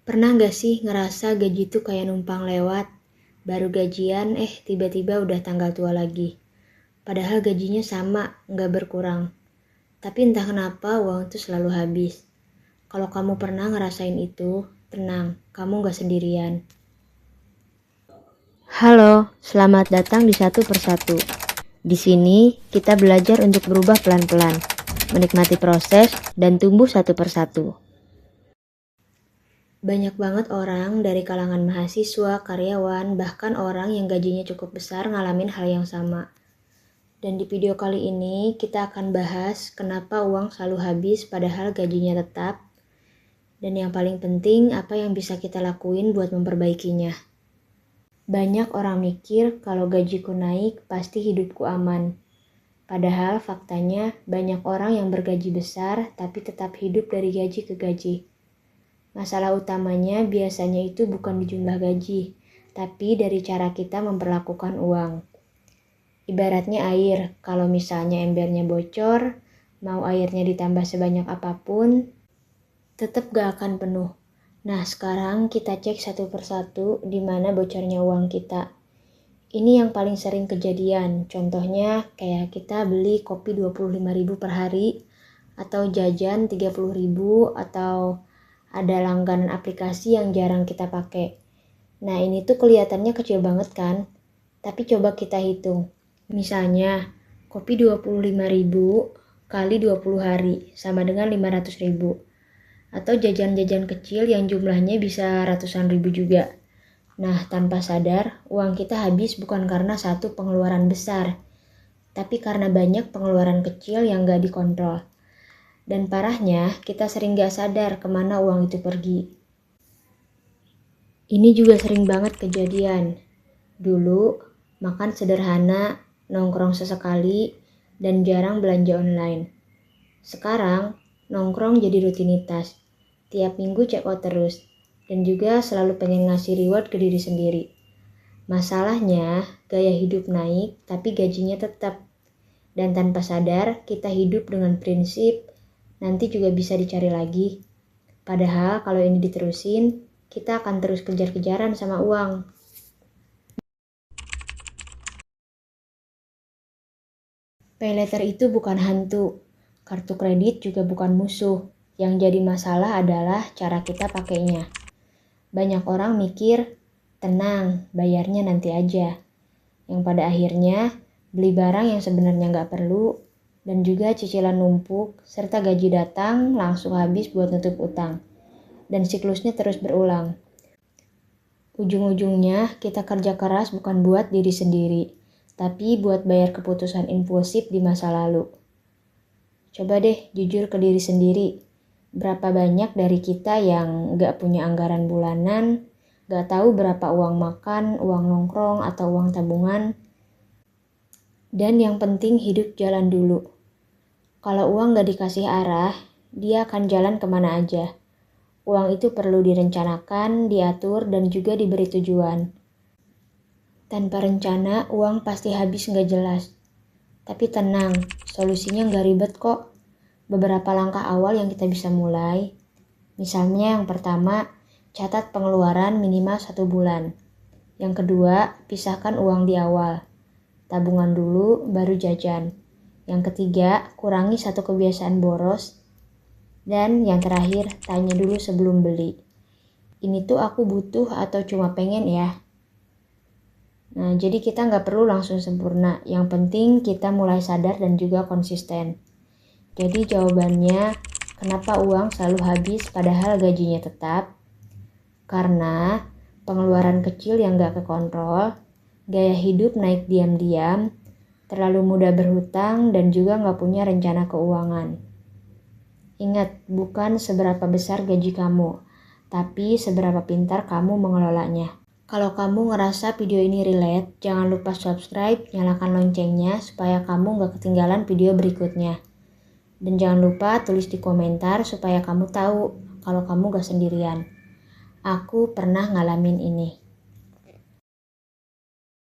Pernah gak sih ngerasa gaji tuh kayak numpang lewat? Baru gajian, tiba-tiba udah tanggal tua lagi. Padahal gajinya sama, gak berkurang. Tapi entah kenapa uang tuh selalu habis. Kalau kamu pernah ngerasain itu, tenang, kamu gak sendirian. Halo, selamat datang di Satu Persatu. Di sini kita belajar untuk berubah pelan-pelan, menikmati proses, dan tumbuh satu persatu. Banyak banget orang dari kalangan mahasiswa, karyawan, bahkan orang yang gajinya cukup besar ngalamin hal yang sama. Dan di video kali ini kita akan bahas kenapa uang selalu habis padahal gajinya tetap. Dan yang paling penting apa yang bisa kita lakuin buat memperbaikinya. Banyak orang mikir kalau gajiku naik pasti hidupku aman. Padahal faktanya banyak orang yang bergaji besar tapi tetap hidup dari gaji ke gaji. Masalah utamanya biasanya itu bukan di jumlah gaji, tapi dari cara kita memperlakukan uang. Ibaratnya air, kalau misalnya embernya bocor, mau airnya ditambah sebanyak apapun, tetap gak akan penuh. Nah, sekarang kita cek satu persatu di mana bocornya uang kita. Ini yang paling sering kejadian. Contohnya kayak kita beli kopi 25.000 per hari, atau jajan 30.000, atau ada langganan aplikasi yang jarang kita pakai. Nah, ini tuh kelihatannya kecil banget kan? Tapi coba kita hitung. Misalnya, kopi 25.000 kali 20 hari sama dengan 500.000. Atau jajan-jajan kecil yang jumlahnya bisa ratusan ribu juga. Nah, tanpa sadar, uang kita habis bukan karena satu pengeluaran besar, tapi karena banyak pengeluaran kecil yang gak dikontrol. Dan parahnya, kita sering gak sadar kemana uang itu pergi. Ini juga sering banget kejadian. Dulu, makan sederhana, nongkrong sesekali, dan jarang belanja online. Sekarang, nongkrong jadi rutinitas. Tiap minggu check out terus, dan juga selalu pengen ngasih reward ke diri sendiri. Masalahnya, gaya hidup naik, tapi gajinya tetap. Dan tanpa sadar, kita hidup dengan prinsip, nanti juga bisa dicari lagi. Padahal kalau ini diterusin, kita akan terus kejar-kejaran sama uang. Paylater itu bukan hantu, kartu kredit juga bukan musuh. Yang jadi masalah adalah cara kita pakainya. Banyak orang mikir, tenang, bayarnya nanti aja. Yang pada akhirnya, beli barang yang sebenarnya nggak perlu, dan juga cicilan numpuk, serta gaji datang langsung habis buat nutup utang. Dan siklusnya terus berulang. Ujung-ujungnya kita kerja keras bukan buat diri sendiri, tapi buat bayar keputusan impulsif di masa lalu. Coba deh jujur ke diri sendiri. Berapa banyak dari kita yang gak punya anggaran bulanan, gak tahu berapa uang makan, uang nongkrong, atau uang tabungan. Dan yang penting hidup jalan dulu. Kalau uang gak dikasih arah, dia akan jalan kemana aja. Uang itu perlu direncanakan, diatur, dan juga diberi tujuan. Tanpa rencana, uang pasti habis gak jelas. Tapi tenang, solusinya gak ribet kok. Beberapa langkah awal yang kita bisa mulai. Misalnya yang pertama, catat pengeluaran minimal 1 bulan. Yang kedua, pisahkan uang di awal. Tabungan dulu, baru jajan. Yang ketiga, kurangi satu kebiasaan boros. Dan yang terakhir, tanya dulu sebelum beli. Ini tuh aku butuh atau cuma pengen ya? Nah, jadi kita nggak perlu langsung sempurna. Yang penting kita mulai sadar dan juga konsisten. Jadi jawabannya, kenapa uang selalu habis padahal gajinya tetap? Karena pengeluaran kecil yang nggak kekontrol, gaya hidup naik diam-diam, terlalu mudah berhutang, dan juga nggak punya rencana keuangan. Ingat, bukan seberapa besar gaji kamu, tapi seberapa pintar kamu mengelolanya. Kalau kamu ngerasa video ini relate, jangan lupa subscribe, nyalakan loncengnya supaya kamu gak ketinggalan video berikutnya. Dan jangan lupa tulis di komentar supaya kamu tahu kalau kamu gak sendirian. Aku pernah ngalamin ini.